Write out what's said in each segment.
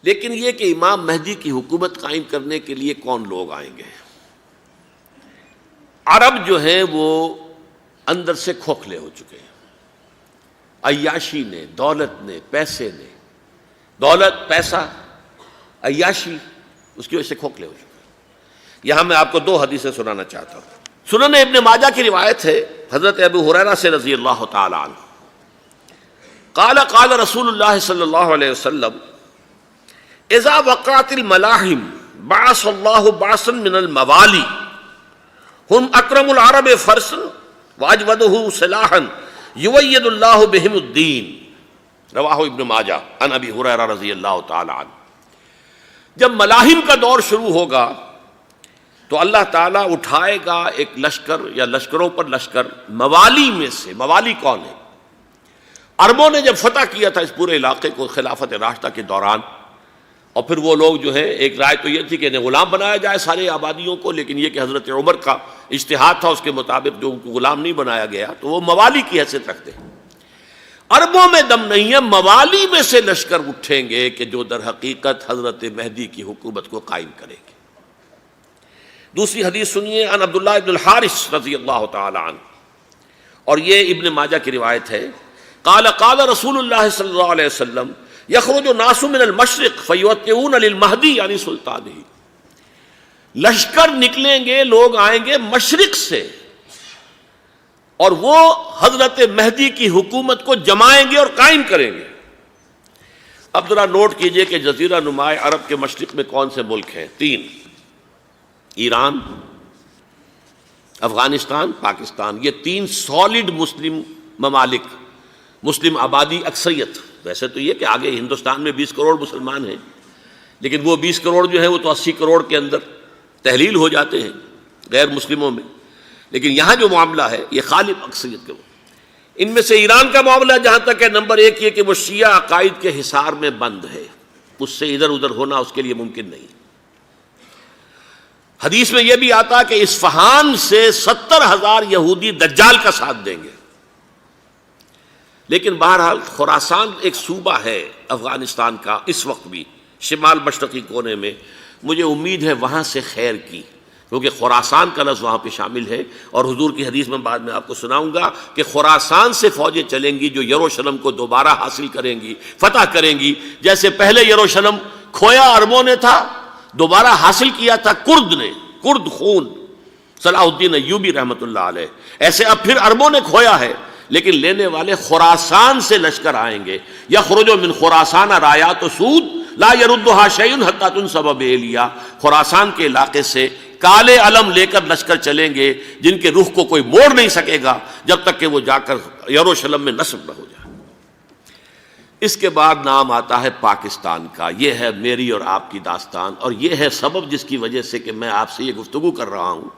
لیکن یہ کہ امام مہدی کی حکومت قائم کرنے کے لیے کون لوگ آئیں گے؟ عرب جو ہیں وہ اندر سے کھوکھلے ہو چکے ہیں، عیاشی نے، دولت نے، پیسے نے، دولت، پیسہ، عیاشی، اس کی وجہ سے کھوکھلے ہو چکے ہیں۔ یہاں میں آپ کو دو حدیثیں سنانا چاہتا ہوں۔ سنن ابن ماجہ کی روایت ہے حضرت ابو ہریرہ سے رضی اللہ تعالی عنہ، قال قال رسول اللہ صلی اللہ علیہ وسلم اذا وقعت الملاحم بعث اللہ بعثا من الموالی ہم اکرم العرب فرسا واجودہ سلاحا یوید اللہ بہم الدین، رواہ ابن ماجہ عن ابی ہریرہ رضی اللہ تعالی عنہ۔ جب ملاحم کا دور شروع ہوگا تو اللہ تعالیٰ اٹھائے گا ایک لشکر یا لشکروں پر لشکر موالی میں سے۔ موالی کون ہے؟ عربوں نے جب فتح کیا تھا اس پورے علاقے کو خلافت راشدہ کے دوران، اور پھر وہ لوگ جو ہے، ایک رائے تو یہ تھی کہ انہیں غلام بنایا جائے سارے آبادیوں کو، لیکن یہ کہ حضرت عمر کا اجتہاد تھا، اس کے مطابق جو ان کو غلام نہیں بنایا گیا تو وہ موالی کی حیثیت رکھتے ہیں۔ عربوں میں دم نہیں ہے، موالی میں سے لشکر اٹھیں گے کہ جو در حقیقت حضرت مہدی کی حکومت کو قائم کریں گے۔ دوسری حدیث سنیے، عن عبداللہ ابن الحارث رضی اللہ تعالی عنہ، اور یہ ابن ماجہ کی روایت ہے، قال قال رسول اللہ صلی اللہ علیہ وسلم یخرج الناس من المشرق فیوطئون للمہدی یعنی سلطانہ، لشکر نکلیں گے، لوگ آئیں گے مشرق سے اور وہ حضرت مہدی کی حکومت کو جمائیں گے اور قائم کریں گے۔ اب ذرا نوٹ کیجئے کہ جزیرہ نماء عرب کے مشرق میں کون سے ملک ہیں؟ تین: ایران، افغانستان، پاکستان۔ یہ تین سالڈ مسلم ممالک، مسلم آبادی اکثریت۔ ویسے تو یہ کہ آگے ہندوستان میں 20 کروڑ مسلمان ہیں، لیکن وہ 20 کروڑ جو ہے وہ تو 80 کروڑ کے اندر تحلیل ہو جاتے ہیں غیر مسلموں میں، لیکن یہاں جو معاملہ ہے یہ غالب اکثریت کے۔ ان میں سے ایران کا معاملہ جہاں تک ہے، نمبر 1 یہ کہ وہ شیعہ عقائد کے حصار میں بند ہے، اس سے ادھر ادھر ہونا اس کے لیے ممکن نہیں۔ حدیث میں یہ بھی آتا کہ اصفہان سے 70,000 یہودی دجال کا ساتھ دیں گے۔ لیکن بہرحال خراسان ایک صوبہ ہے افغانستان کا اس وقت بھی، شمال مشرقی کونے میں، مجھے امید ہے وہاں سے خیر کی، کیونکہ خراسان کا لفظ وہاں پہ شامل ہے، اور حضور کی حدیث میں بعد میں آپ کو سناؤں گا کہ خراسان سے فوجیں چلیں گی جو یروشلم کو دوبارہ حاصل کریں گی، فتح کریں گی۔ جیسے پہلے یروشلم کھویا عربوں نے تھا، دوبارہ حاصل کیا تھا کرد نے، کرد خون صلاح الدین ایوبی رحمۃ اللہ علیہ، ایسے اب پھر عربوں نے کھویا ہے، لیکن لینے والے خراسان سے لشکر آئیں گے۔ یخرج من خراسان رایات سود لا یردھا شیء حتی تنصب بإیلیا، خراسان کے علاقے سے کالے علم لے کر لشکر چلیں گے جن کے رخ کو کوئی موڑ نہیں سکے گا جب تک کہ وہ جا کر یروشلم میں نصب نہ ہو جائے۔ اس کے بعد نام آتا ہے پاکستان کا۔ یہ ہے میری اور آپ کی داستان، اور یہ ہے سبب جس کی وجہ سے کہ میں آپ سے یہ گفتگو کر رہا ہوں۔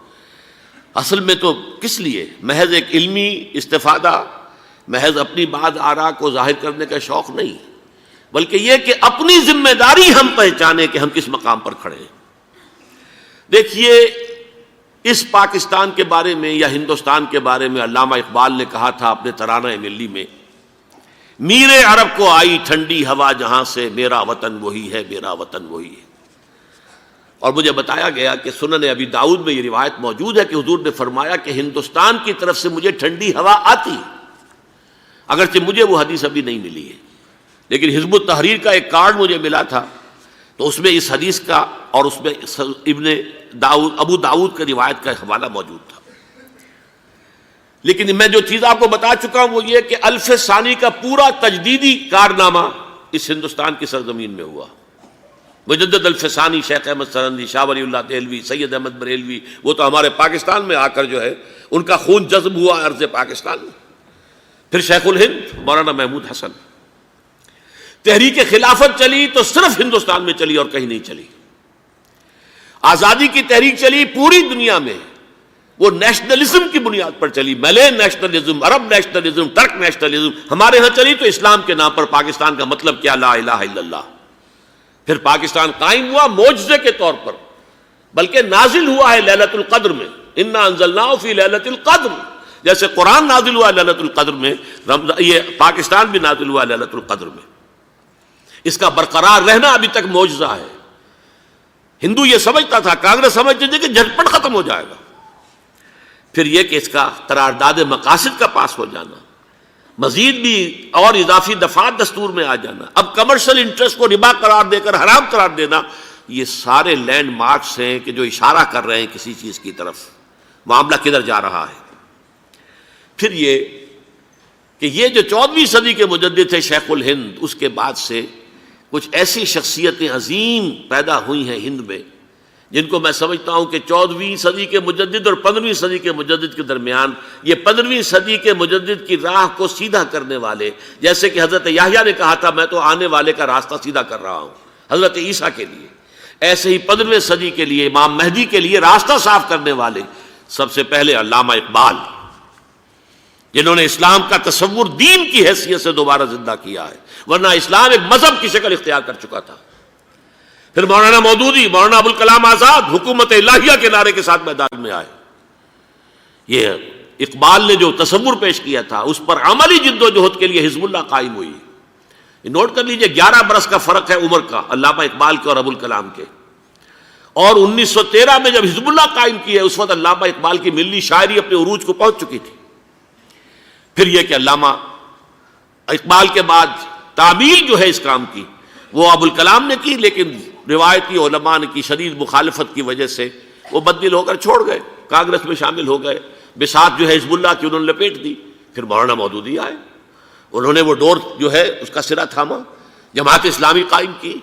اصل میں تو کس لیے؟ محض ایک علمی استفادہ، محض اپنی بات آراء کو ظاہر کرنے کا شوق نہیں، بلکہ یہ کہ اپنی ذمہ داری ہم پہچانیں کہ ہم کس مقام پر کھڑے ہیں۔ دیکھیے، اس پاکستان کے بارے میں یا ہندوستان کے بارے میں علامہ اقبال نے کہا تھا اپنے ترانہ ملی میں، میرے عرب کو آئی ٹھنڈی ہوا جہاں سے، میرا وطن وہی ہے، میرا وطن وہی ہے۔ اور مجھے بتایا گیا کہ سنن ابی داؤد میں یہ روایت موجود ہے کہ حضور نے فرمایا کہ ہندوستان کی طرف سے مجھے ٹھنڈی ہوا آتی ہے، اگرچہ مجھے وہ حدیث ابھی نہیں ملی ہے، لیکن حزب التحریر کا ایک کارڈ مجھے ملا تھا، تو اس میں اس حدیث کا اور اس میں ابو داؤد کا روایت کا حوالہ موجود تھا۔ لیکن میں جو چیز آپ کو بتا چکا ہوں وہ یہ کہ الف ثانی کا پورا تجدیدی کارنامہ اس ہندوستان کی سرزمین میں ہوا۔ مجدد الف ثانی شیخ احمد سرندی، شاہ ولی اللہ دہلوی، سید احمد بریلوی، وہ تو ہمارے پاکستان میں آ کر جو ہے ان کا خون جذب ہوا ارض پاکستان میں۔ پھر شیخ الہند مولانا محمود حسن۔ تحریک خلافت چلی تو صرف ہندوستان میں چلی اور کہیں نہیں چلی۔ آزادی کی تحریک چلی پوری دنیا میں، وہ نیشنلزم کی بنیاد پر چلی، ملے نیشنلزم، عرب نیشنلزم، ٹرک نیشنلزم۔ ہمارے ہاں چلی تو اسلام کے نام پر، پاکستان کا مطلب کیا؟ لا الہ الا اللہ۔ پھر پاکستان قائم ہوا معجزے کے طور پر، بلکہ نازل ہوا ہے لیلۃ القدر میں، انا انزلناہ فی لیلۃ القدر، جیسے قرآن نازل ہوا لیلۃ القدر میں، یہ پاکستان بھی نازل ہوا لیلۃ القدر میں۔ اس کا برقرار رہنا ابھی تک معجزہ ہے۔ ہندو یہ سمجھتا تھا، کانگریس سمجھتی تھی کہ جھٹپٹ ختم ہو جائے گا۔ پھر یہ کہ اس کا قرارداد مقاصد کا پاس ہو جانا، مزید بھی اور اضافی دفعات دستور میں آ جانا، اب کمرشل انٹرسٹ کو ربا قرار دے کر حرام قرار دینا، یہ سارے لینڈ مارکس ہیں کہ جو اشارہ کر رہے ہیں کسی چیز کی طرف، معاملہ کدھر جا رہا ہے۔ پھر یہ کہ یہ جو 14ویں صدی کے مجدد تھے شیخ الہند، اس کے بعد سے کچھ ایسی شخصیتیں عظیم پیدا ہوئی ہیں ہند میں، جن کو میں سمجھتا ہوں کہ 14ویں صدی کے مجدد اور 15ویں صدی کے مجدد کے درمیان، یہ 15ویں صدی کے مجدد کی راہ کو سیدھا کرنے والے، جیسے کہ حضرت یحییٰ نے کہا تھا میں تو آنے والے کا راستہ سیدھا کر رہا ہوں حضرت عیسیٰ کے لیے، ایسے ہی 15ویں صدی کے لیے امام مہدی کے لیے راستہ صاف کرنے والے سب سے پہلے علامہ اقبال، جنہوں نے اسلام کا تصور دین کی حیثیت سے دوبارہ زندہ کیا ہے، ورنہ اسلام ایک مذہب کی شکل اختیار کر چکا تھا۔ پھر مولانا مودودی، مولانا ابوالکلام آزاد حکومت الہیہ کے نعرے کے ساتھ میدان میں آئے۔ یہ اقبال نے جو تصور پیش کیا تھا اس پر عملی جد و جہد کے لیے حزب اللہ قائم ہوئی۔ نوٹ کر لیجئے 11 برس کا فرق ہے عمر کا علامہ اقبال کے اور ابوالکلام کے، اور 1913 میں جب حزب اللہ قائم کی ہے اس وقت علامہ اقبال کی ملی شاعری اپنے عروج کو پہنچ چکی تھی۔ پھر یہ کہ علامہ اقبال کے بعد تعمیل جو ہے اس کام کی وہ ابوالکلام نے کی، لیکن روایتی علماء نے کی شدید مخالفت کی وجہ سے وہ بددل ہو کر چھوڑ گئے، کانگریس میں شامل ہو گئے، بساط جو ہے حزب اللہ کی انہوں نے لپیٹ دی۔ پھر مولانا مودودی آئے، انہوں نے وہ ڈور جو ہے اس کا سرا تھاما، جماعت اسلامی قائم کی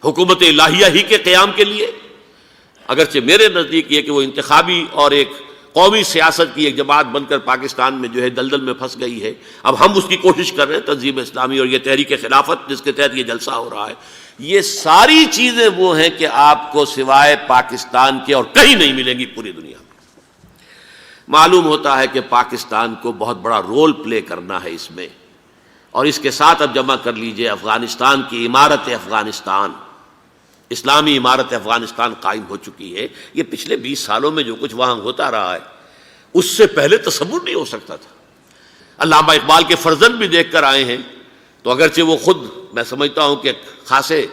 حکومت الہیہ ہی کے قیام کے لیے۔ اگرچہ میرے نزدیک یہ کہ وہ انتخابی اور ایک قومی سیاست کی ایک جماعت بن کر پاکستان میں جو ہے دلدل میں پھنس گئی ہے، اب ہم اس کی کوشش کر رہے ہیں، تنظیم اسلامی اور یہ تحریک خلافت جس کے تحت یہ جلسہ ہو رہا ہے، یہ ساری چیزیں وہ ہیں کہ آپ کو سوائے پاکستان کے اور کہیں نہیں ملیں گی پوری دنیا میں۔ معلوم ہوتا ہے کہ پاکستان کو بہت بڑا رول پلے کرنا ہے اس میں، اور اس کے ساتھ اب جمع کر لیجئے افغانستان کی عمارت افغانستان، اسلامی عمارت افغانستان قائم ہو چکی ہے۔ یہ پچھلے 20 سالوں میں جو کچھ وہاں ہوتا رہا ہے اس سے پہلے تصور نہیں ہو سکتا تھا۔ علامہ اقبال کے فرزند بھی دیکھ کر آئے ہیں، تو اگرچہ وہ خود میں سمجھتا ہوں کہ خاصے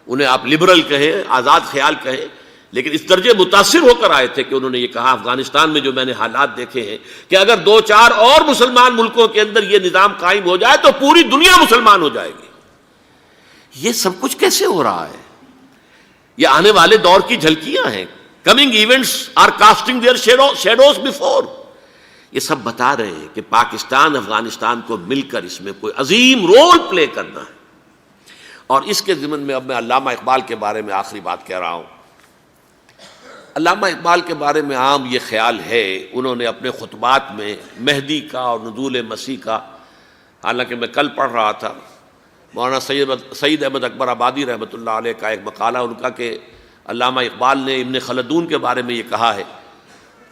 انہیں آپ لبرل کہیں، آزاد خیال کہیں، لیکن اس درجے متاثر ہو کر آئے تھے کہ انہوں نے یہ کہا افغانستان میں جو میں نے حالات دیکھے ہیں کہ اگر 2-4 اور مسلمان ملکوں کے اندر یہ نظام قائم ہو جائے تو پوری دنیا مسلمان ہو جائے گی۔ یہ سب کچھ کیسے ہو رہا ہے؟ یہ آنے والے دور کی جھلکیاں ہیں۔ Coming events are casting their shadows before. یہ سب بتا رہے ہیں کہ پاکستان افغانستان کو مل کر اس میں کوئی عظیم رول پلے کرنا ہے۔ اور اس کے ضمن میں اب میں علامہ اقبال کے بارے میں آخری بات کہہ رہا ہوں۔ علامہ اقبال کے بارے میں عام یہ خیال ہے، انہوں نے اپنے خطبات میں مہدی کا اور نزول مسیح کا، حالانکہ میں کل پڑھ رہا تھا مولانا سید احمد اکبر آبادی رحمۃ اللہ علیہ کا ایک مقالہ ان کا کہ علامہ اقبال نے ابن خلدون کے بارے میں یہ کہا ہے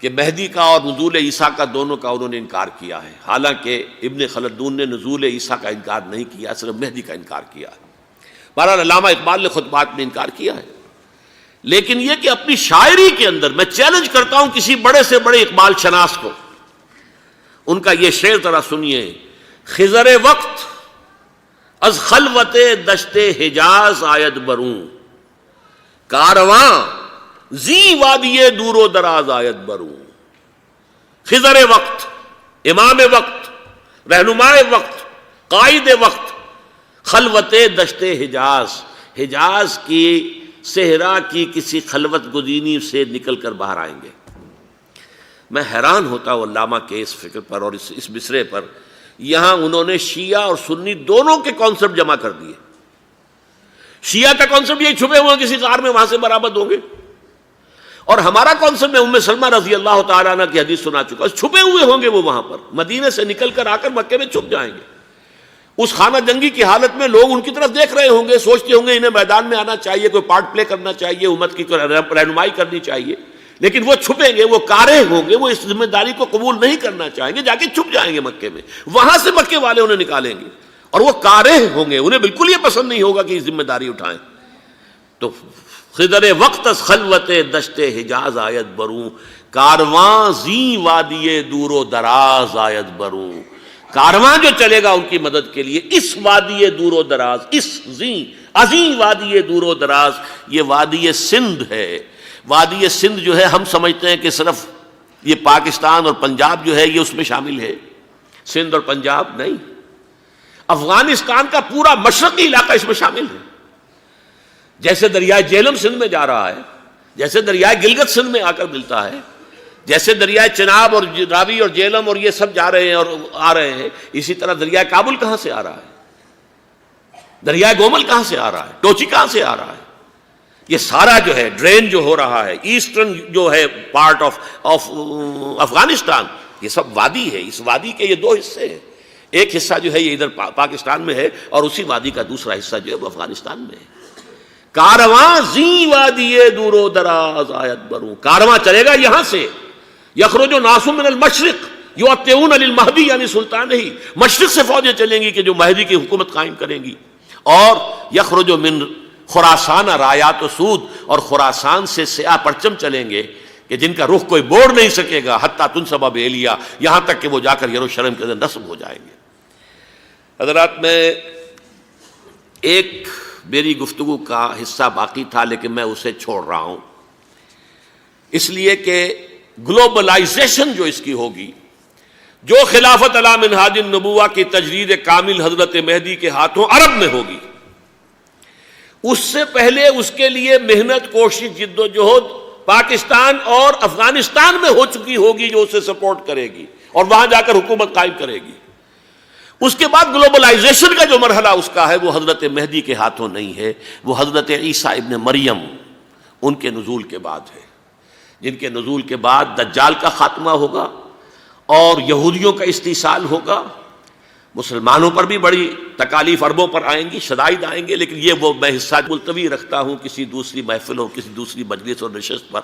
کہ مہدی کا اور نزول عیسیٰ کا دونوں کا انہوں نے انکار کیا ہے، حالانکہ ابن خلدون نے نزول عیسیٰ کا انکار نہیں کیا، صرف مہدی کا انکار کیا ہے۔ بہرحال علامہ اقبال نے خطبات میں انکار کیا ہے، لیکن یہ کہ اپنی شاعری کے اندر میں چیلنج کرتا ہوں کسی بڑے سے بڑے اقبال شناس کو، ان کا یہ شعر ذرا سنیے: خضر وقت از خلوت دشت حجاز آید بروں، کارواں زی وادی دور و دراز آید بروں۔ خضر وقت، امام وقت، رہنمائے وقت، قائد وقت، خلوت دشت حجاز، حجاز کی صحرا کی کسی خلوت گزینی سے نکل کر باہر آئیں گے۔ میں حیران ہوتا ہوں علامہ کے اس فکر پر اور اس مصرے پر۔ یہاں انہوں نے شیعہ اور سنی دونوں کے کانسیپٹ جمع کر دیے۔ شیعہ کا کانسیپٹ یہی چھپے ہوئے کسی غار میں وہاں سے برآمد ہوں گے، اور ہمارا کانسیپٹ میں ام سلمہ رضی اللہ تعالیٰ عنہ کی حدیث سنا چکا، چھپے ہوئے ہوں گے وہ وہاں پر، مدینے سے نکل کر آ کر مکے میں چھپ جائیں گے۔ اس خانہ جنگی کی حالت میں لوگ ان کی طرف دیکھ رہے ہوں گے، سوچتے ہوں گے انہیں میدان میں آنا چاہیے، کوئی پارٹ پلے کرنا چاہیے، امت کی رہنمائی کرنی چاہیے، لیکن وہ چھپیں گے، وہ کارے ہوں گے، وہ اس ذمہ داری کو قبول نہیں کرنا چاہیں گے، جا کے چھپ جائیں گے مکے میں، وہاں سے مکے والے انہیں نکالیں گے، اور وہ کارے ہوں گے، انہیں بالکل یہ پسند نہیں ہوگا کہ یہ ذمہ داری اٹھائیں۔ تو خضر وقت از خلوت دشت حجاز آیت بروں، کارواں زی وادی دور و دراز آیت بروں۔ کارواں جو چلے گا ان کی مدد کے لیے اس وادی دور و دراز، اس زی عظیم وادی دور و دراز، یہ وادی سندھ ہے۔ وادی سندھ جو ہے ہم سمجھتے ہیں کہ صرف یہ پاکستان اور پنجاب جو ہے یہ اس میں شامل ہے، سندھ اور پنجاب نہیں، افغانستان کا پورا مشرقی علاقہ اس میں شامل ہے۔ جیسے دریائے جہلم سندھ میں جا رہا ہے، جیسے دریائے گلگت سندھ میں آ کر ملتا ہے، جیسے دریائے چناب اور راوی اور جہلم اور یہ سب جا رہے ہیں اور آ رہے ہیں، اسی طرح دریائے کابل کہاں سے آ رہا ہے، دریائے گومل کہاں سے آ رہا ہے، ٹوچی کہاں سے آ رہا ہے، یہ سارا جو ہے ڈرین جو ہو رہا ہے ایسٹرن جو ہے پارٹ آف افغانستان، یہ سب وادی ہے۔ اس وادی کے یہ دو حصے ہیں، ایک حصہ جو ہے یہ ادھر پاکستان میں ہے اور اسی وادی کا دوسرا حصہ جو ہے وہ افغانستان میں ہے۔ کارواں زی وادی دور و دراز آیت بروں، کارواں چلے گا یہاں سے، یخرج ناس من المشرق یؤتون للمہدی یعنی سلطان ہی، مشرق سے فوجیں چلیں گی کہ جو مہدی کی حکومت قائم کریں گی، اور یخرج من خراسان رایات و سود، اور خراسان سے سیاہ پرچم چلیں گے کہ جن کا رخ کوئی موڑ نہیں سکے گا، حتیٰ تنصب بإیلیا، یہاں تک کہ وہ جا کر یروشلم کے اندر نصب ہو جائیں گے۔ حضرات، میں ایک میری گفتگو کا حصہ باقی تھا لیکن میں اسے چھوڑ رہا ہوں، اس لیے کہ گلوبلائزیشن جو اس کی ہوگی، جو خلافت علی منہاج النبوہ کی تجدید کامل حضرت مہدی کے ہاتھوں عرب میں ہوگی، اس سے پہلے اس کے لیے محنت، کوشش، جد و جہد پاکستان اور افغانستان میں ہو چکی ہوگی جو اسے سپورٹ کرے گی اور وہاں جا کر حکومت قائم کرے گی۔ اس کے بعد گلوبلائزیشن کا جو مرحلہ اس کا ہے وہ حضرت مہدی کے ہاتھوں نہیں ہے، وہ حضرت عیسیٰ ابن مریم ان کے نزول کے بعد ہے، جن کے نزول کے بعد دجال کا خاتمہ ہوگا اور یہودیوں کا استیصال ہوگا۔ مسلمانوں پر بھی بڑی تکالیف عربوں پر آئیں گی، شدائد آئیں گے، لیکن یہ وہ میں حصہ ملتوی رکھتا ہوں کسی دوسری محفل اور کسی دوسری مجلس اور نشست پر۔